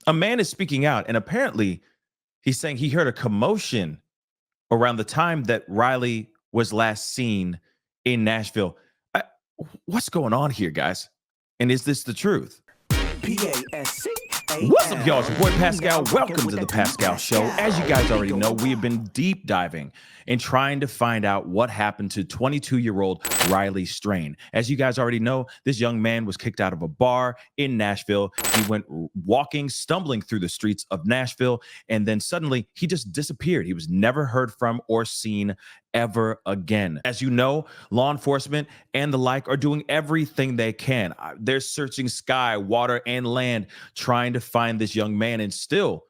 A man is speaking out, and apparently he's saying he heard a commotion around the time that Riley was last seen in Nashville. I, what's going on here, guys? And is this the truth? What's up, y'all? It's your boy Pascal. Welcome to the Pascal Show. As you guys already know, we have been deep diving and trying to find out what happened to 22-year-old Riley Strain. As you guys already know, this young man was kicked out of a bar in Nashville. He went walking, stumbling through the streets of Nashville, and then suddenly he just disappeared. He was never heard from or seen ever again. As you know, law enforcement and the like are doing everything they can. They're searching sky, water, and land, trying to find this young man, and still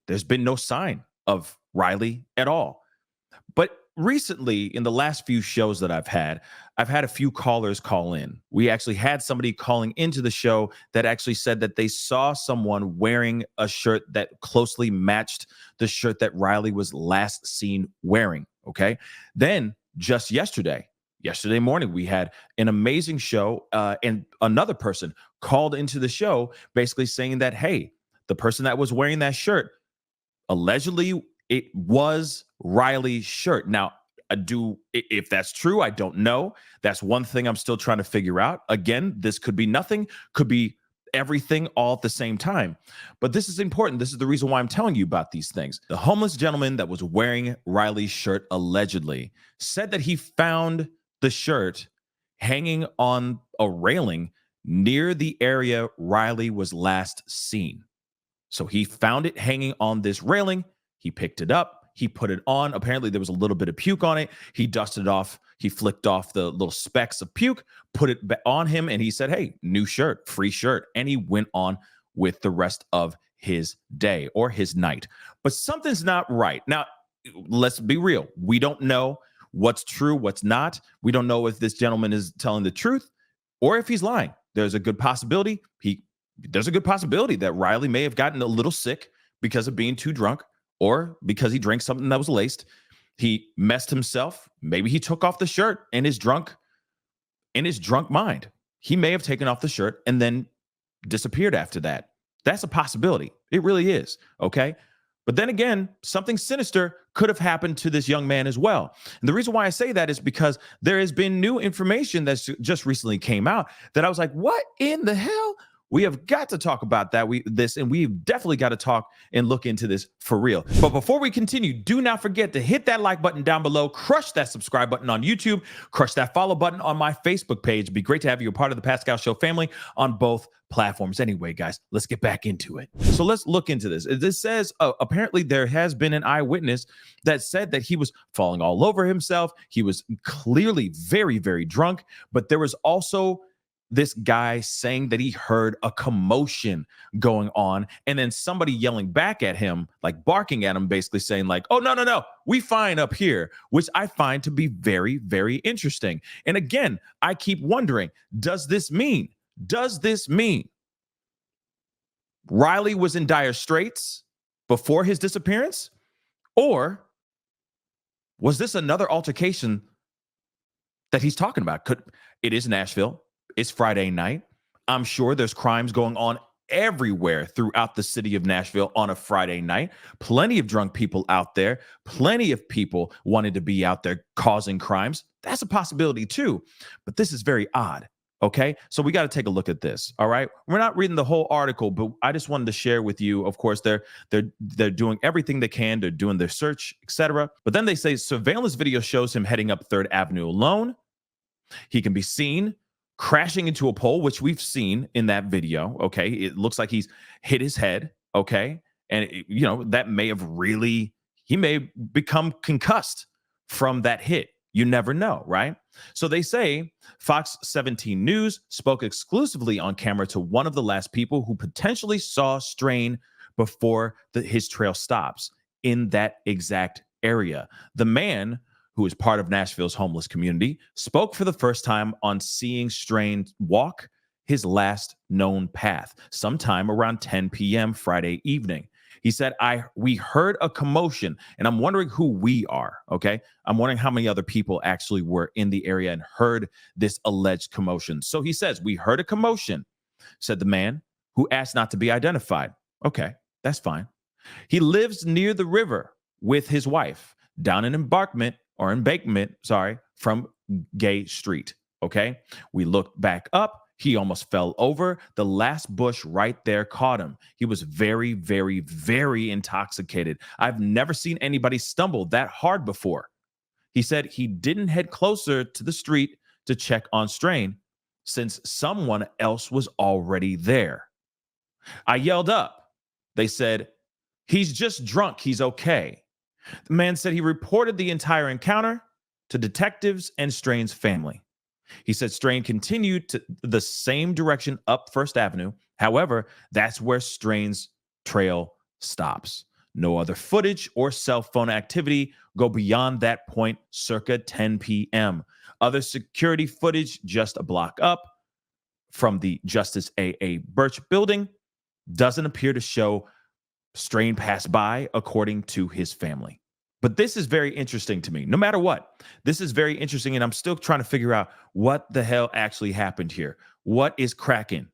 there's been no sign of Riley at all. But recently, in the last few shows that I've had a few callers call in. We actually had somebody calling into the show that actually said that they saw someone wearing a shirt that closely matched the shirt that Riley was last seen wearing. Okay. Then just yesterday morning, we had an amazing show, and another person called into the show basically saying that, hey, the person that was wearing that shirt, allegedly it was Riley's shirt. Now, if that's true, I don't know. That's one thing I'm still trying to figure out. Again, this could be nothing, could be everything all at the same time. But this is important. This is the reason why I'm telling you about these things. The homeless gentleman that was wearing Riley's shirt allegedly said that he found the shirt hanging on a railing near the area Riley was last seen. So he found it hanging on this railing. He picked it up. He put it on. Apparently, there was a little bit of puke on it. He dusted it off. He flicked off the little specks of puke, put it on him, and he said, hey, new shirt, free shirt. And he went on with the rest of his day or his night. But something's not right. Now, let's be real. We don't know what's true, what's not. We don't know if this gentleman is telling the truth or if he's lying. There's a good possibility. There's a good possibility that Riley may have gotten a little sick because of being too drunk, or because he drank something that was laced. He messed himself. Maybe he took off the shirt in his drunk mind. He may have taken off the shirt and then disappeared after that. That's a possibility. It really is. Okay. But then again, something sinister could have happened to this young man as well. And the reason why I say that is because there has been new information that's just recently came out that I was like, what in the hell? We have got to talk about and we've definitely got to talk and look into this for real. But before we continue, do not forget to hit that like button down below, crush that subscribe button on YouTube, crush that follow button on my Facebook page. It'd be great to have you a part of the Pascal Show family on both platforms. Anyway, guys, let's get back into it. So let's look into this. This says, apparently there has been an eyewitness that said that he was falling all over himself. He was clearly very, very drunk, but there was also this guy saying that he heard a commotion going on, and then somebody yelling back at him, like barking at him, basically saying like, oh, no, we fine up here, which I find to be very, very interesting. And again, I keep wondering, does this mean Riley was in dire straits before his disappearance? Or was this another altercation that he's talking about? It is Nashville. It's Friday night. I'm sure there's crimes going on everywhere throughout the city of Nashville on a Friday night. Plenty of drunk people out there. Plenty of people wanting to be out there causing crimes. That's a possibility too. But this is very odd. Okay, so we got to take a look at this. All right, we're not reading the whole article, but I just wanted to share with you. Of course, they're doing everything they can. They're doing their search, etc. But then they say surveillance video shows him heading up 3rd Avenue alone. He can be seen crashing into a pole, which we've seen in that video. Okay, it looks like he's hit his head. Okay, and that may have he may become concussed from that hit. You never know, right? So they say Fox 17 News spoke exclusively on camera to one of the last people who potentially saw Strain before his trail stops in that exact area. The man, who is part of Nashville's homeless community, spoke for the first time on seeing Strain walk his last known path sometime around 10 p.m. Friday evening. He said, we heard a commotion, and I'm wondering who we are, okay? I'm wondering how many other people actually were in the area and heard this alleged commotion. So he says, we heard a commotion, said the man, who asked not to be identified. Okay, that's fine. He lives near the river with his wife down an embankment, from Gay Street. Okay. We looked back up. He almost fell over. The last bush right there caught him. He was very, very, very intoxicated. I've never seen anybody stumble that hard before. He said he didn't head closer to the street to check on Strain since someone else was already there. I yelled up. They said, "He's just drunk. He's okay." The man said he reported the entire encounter to detectives and Strain's family. He said Strain continued to the same direction up First Avenue. However, that's where Strain's trail stops. No other footage or cell phone activity go beyond that point circa 10 p.m. Other security footage just a block up from the Justice A.A. Birch building doesn't appear to show Strain pass by, according to his family. But this is very interesting to me. No matter what, this is very interesting, and I'm still trying to figure out what the hell actually happened here. What is cracking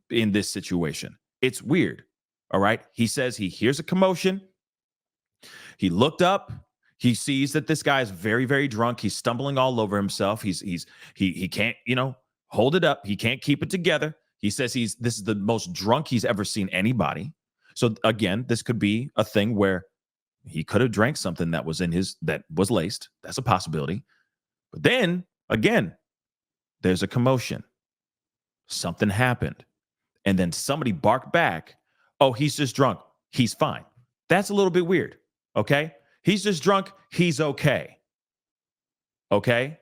in this situation? It's weird. All right. He says he hears a commotion. He looked up. He sees that this guy is very, very drunk. He's stumbling all over himself. He can't, hold it up. He can't keep it together. He says this is the most drunk he's ever seen anybody. So again, this could be a thing where he could have drank something that was laced. That's a possibility. But then again, there's a commotion. Something happened. And then somebody barked back, "Oh, he's just drunk. He's fine." That's a little bit weird. Okay. He's just drunk. He's okay. Okay.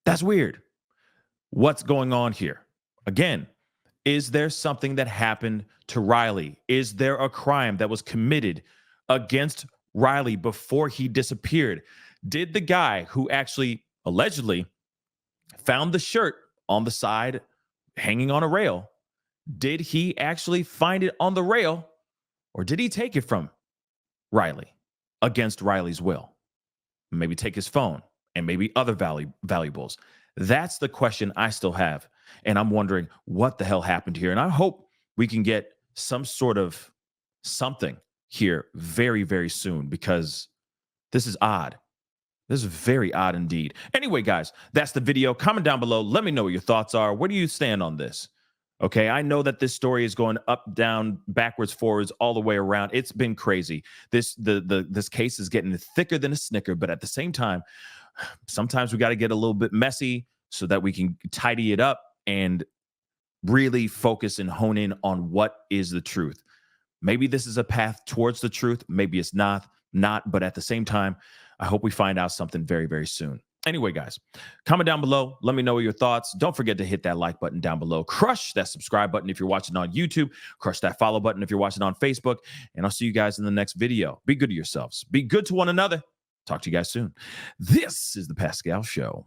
That's weird. What's going on here? Again, is there something that happened to Riley? Is there a crime that was committed against Riley before he disappeared? Did the guy who actually allegedly found the shirt on the side hanging on a rail, did he actually find it on the rail, or did he take it from Riley against Riley's will? Maybe take his phone and maybe other valuables. That's the question I still have. And I'm wondering what the hell happened here. And I hope we can get some sort of something here very, very soon, because this is odd. This is very odd indeed. Anyway, guys, that's the video. Comment down below. Let me know what your thoughts are. Where do you stand on this? Okay, I know that this story is going up, down, backwards, forwards, all the way around. It's been crazy. This case is getting thicker than a Snicker, but at the same time, sometimes we got to get a little bit messy so that we can tidy it up and really focus and hone in on what is the truth. Maybe this is a path towards the truth. Maybe it's not, but at the same time, I hope we find out something very, very soon. Anyway, guys, comment down below. Let me know your thoughts. Don't forget to hit that like button down below. Crush that subscribe button if you're watching on YouTube. Crush that follow button if you're watching on Facebook. And I'll see you guys in the next video. Be good to yourselves. Be good to one another. Talk to you guys soon. This is the Pascal Show.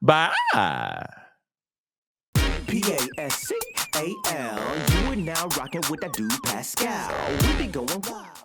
Bye. Pascal, you are now rocking with that dude Pascal. We be going wild.